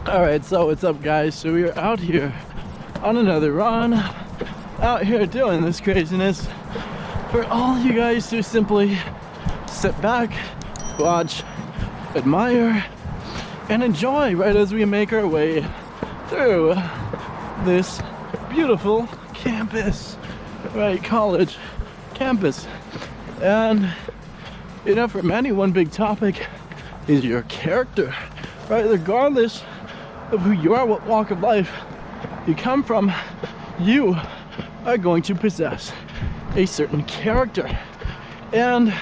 Alright, so what's up guys? So we are out here on another run, out here doing this craziness for all you guys to simply sit back, watch, admire, and enjoy right as we make our way through this beautiful campus, right, college campus. And you know, for many, one big topic is your character, right? Regardless of who you are, what walk of life you come from, you are going to possess a certain character. And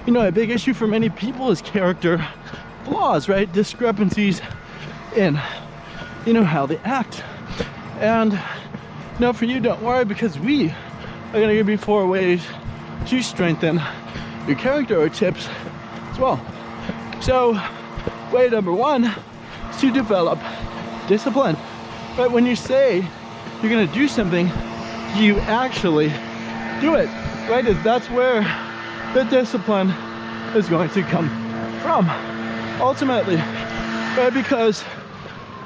you know, a big issue for many people is character flaws, right? Discrepancies in, you know, how they act. And you know, for you, don't worry, because we are going to give you 4 ways to strengthen your character, or tips as well. So way number 1 is to develop discipline. But when you say you're going to do something, you actually do it, right? That's where the discipline is going to come from ultimately, right? Because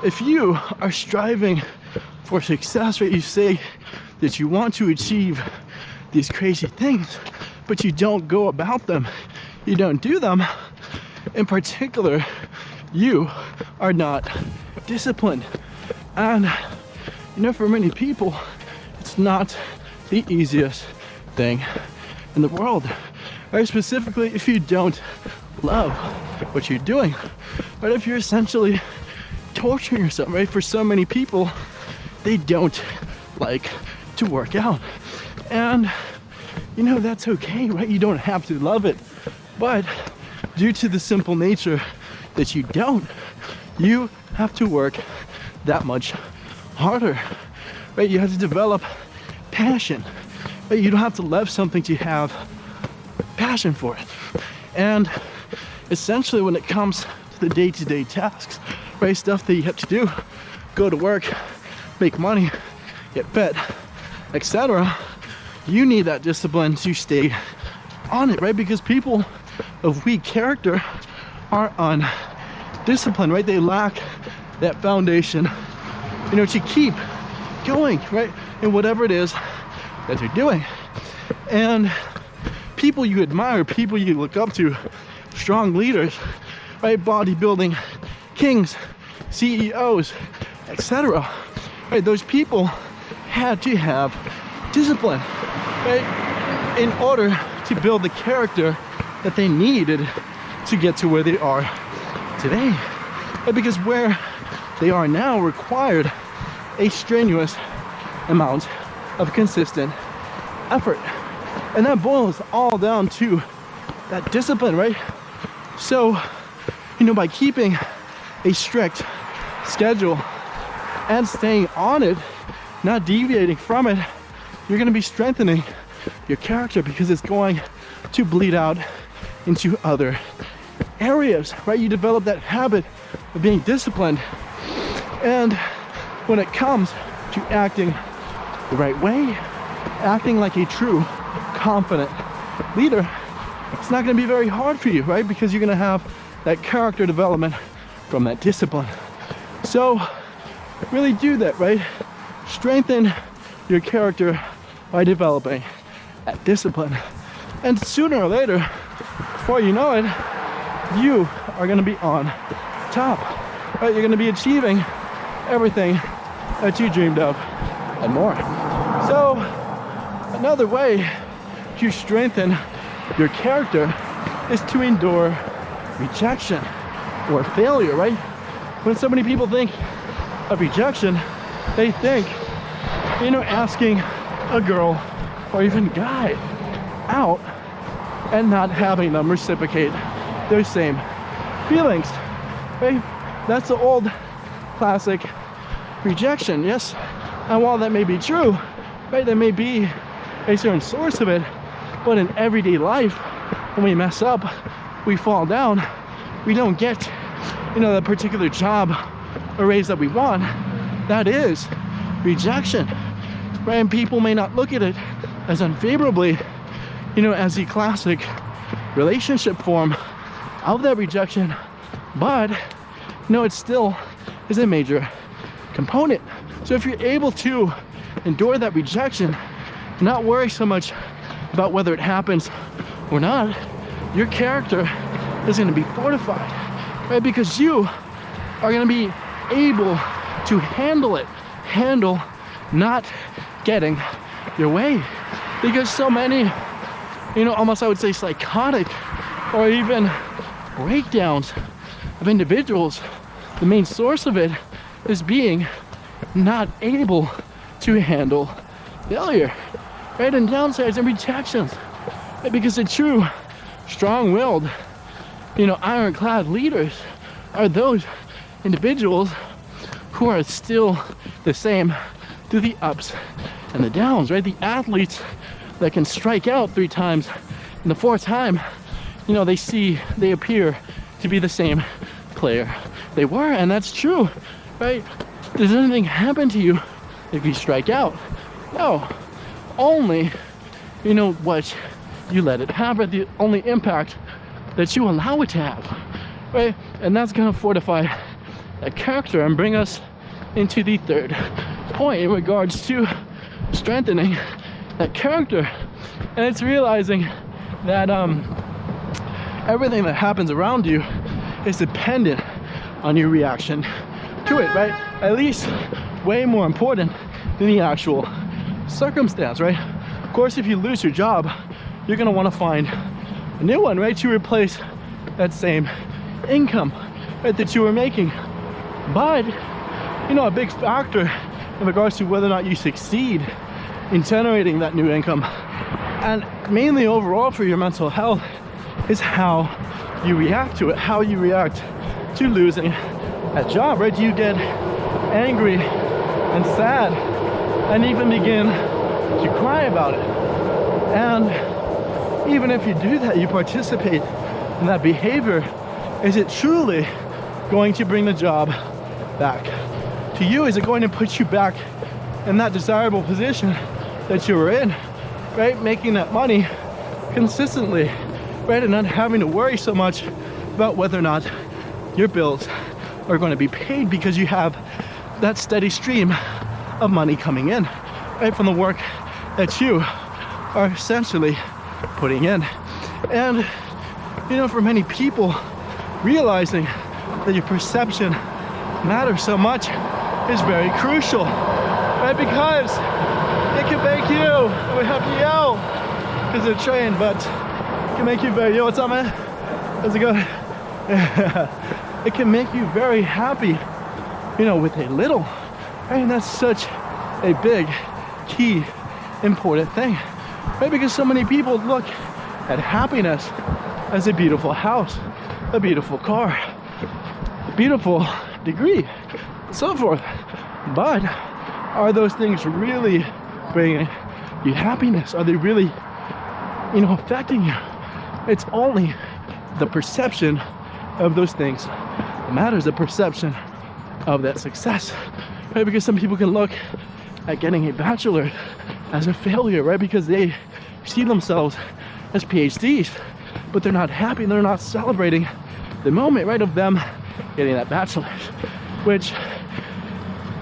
if you are striving for success, right, you say that you want to achieve these crazy things, but you don't go about them, you don't do them, in particular, you are not disciplined. And you know, for many people, it's not the easiest thing in the world, right? Specifically if you don't love what you're doing, right? If you're essentially torturing yourself, right? For so many people, they don't like to work out, and you know, that's okay, right? You don't have to love it, but due to the simple nature that you don't, you have to work that much harder, right? You have to develop passion, right? You don't have to love something to have passion for it. And essentially, when it comes to the day-to-day tasks, right, stuff that you have to do, go to work, make money, get fed, etc., you need that discipline to stay on it, right? Because people of weak character are undisciplined, right? They lack that foundation, you know, to keep going, right, in whatever it is that they're doing. And people you admire, people you look up to, strong leaders, right, bodybuilding kings, CEOs, etc., right, those people had to have discipline, right, in order to build the character that they needed to get to where they are today. Right? Because where they are now required a strenuous amount of consistent effort. And that boils all down to that discipline, right? So, you know, by keeping a strict schedule and staying on it, not deviating from it, you're going to be strengthening your character, because it's going to bleed out into other areas, right? You develop that habit of being disciplined, and when it comes to acting the right way, acting like a true confident leader, it's not going to be very hard for you, right? Because you're going to have that character development from that discipline. So really do that, right? Strengthen your character by developing that discipline, and sooner or later, before you know it, you are going to be on top, right? You're going to be achieving everything that you dreamed of and more. So another way to strengthen your character is to endure rejection or failure, right? When so many people think of rejection, they think, you know, asking a girl or even guy out and not having them reciprocate their same feelings, right? That's the old classic rejection, yes? And while that may be true, right, there may be a certain source of it, but in everyday life, when we mess up, we fall down, we don't get, you know, that particular job or raise that we want, that is rejection, right? And people may not look at it as unfavorably, you know, as the classic relationship form of that rejection, but you know, it's still is a major component. So if you're able to endure that rejection, not worry so much about whether it happens or not, your character is going to be fortified, right? Because you are going to be able to handle not getting your way. Because so many, almost I would say psychotic or even breakdowns of individuals, the main source of it is being not able to handle failure, right? And downsides and rejections, right? Because the true strong-willed, ironclad leaders are those individuals who are still the same through the ups and the downs, right? The athletes that can strike out 3 times and the 4th time, they appear to be the same player they were, and that's true, right? Does anything happen to you if you strike out? No, only, what you let it happen, the only impact that you allow it to have, right? And that's gonna fortify that character and bring us into the 3rd point in regards to strengthening that character. And it's realizing that everything that happens around you is dependent on your reaction to it, right? At least way more important than the actual circumstance, right? Of course, if you lose your job, you're gonna want to find a new one, right, to replace that same income, right, that you were making. But a big factor in regards to whether or not you succeed in generating that new income, and mainly overall for your mental health, is how you react to it, how you react to losing that job, right? Do you get angry and sad and even begin to cry about it? And even if you do that, you participate in that behavior, is it truly going to bring the job back to you? Is it going to put you back in that desirable position that you were in, right? Making that money consistently, right? And not having to worry so much about whether or not your bills are going to be paid, because you have that steady stream of money coming in, right, from the work that you are essentially putting in. And for many people, realizing that your perception matters so much is very crucial, right? Because it can make you, we have to yell because they're trained, but it can make you very, what's up, man? How's it going? It can make you very happy, with a little, right? And that's such a big, key, important thing, right? Because so many people look at happiness as a beautiful house, a beautiful car, a beautiful degree, and so forth. But are those things really bringing you happiness? Are they really, affecting you? It's only the perception of those things that matters, the perception of that success, right? Because some people can look at getting a bachelor as a failure, right? Because they see themselves as PhDs, but they're not happy, they're not celebrating the moment, right, of them getting that bachelor's, which,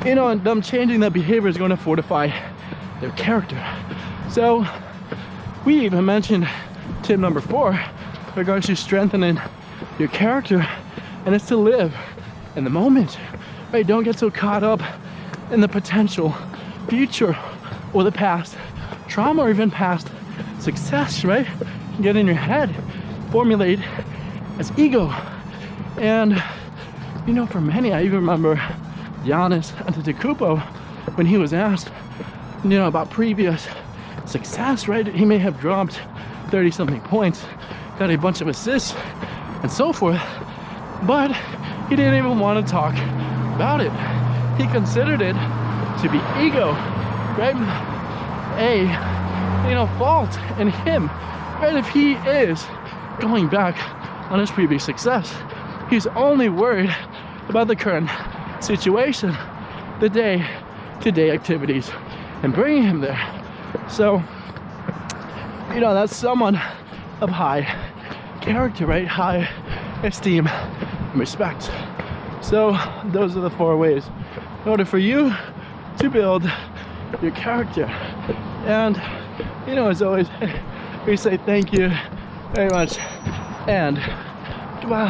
and them changing that behavior is going to fortify their character. So we even mentioned tip number 4 in regards to strengthening your character, and it's to live in the moment, right? Don't get so caught up in the potential future or the past trauma or even past success, right? Get in your head, formulate as ego. And for many, I even remember Giannis Antetokounmpo, when he was asked about previous success, right? He may have dropped 30 something points, got a bunch of assists and so forth, but he didn't even want to talk about it. He considered it to be ego, right? A fault in him, right? If he is going back on his previous success, he's only worried about the current situation, the day-to-day activities, and bringing him there. So that's someone of high character, right? High esteem and respect. So those are the 4 ways in order for you to build your character. And you know, as always, we say thank you very much and goodbye.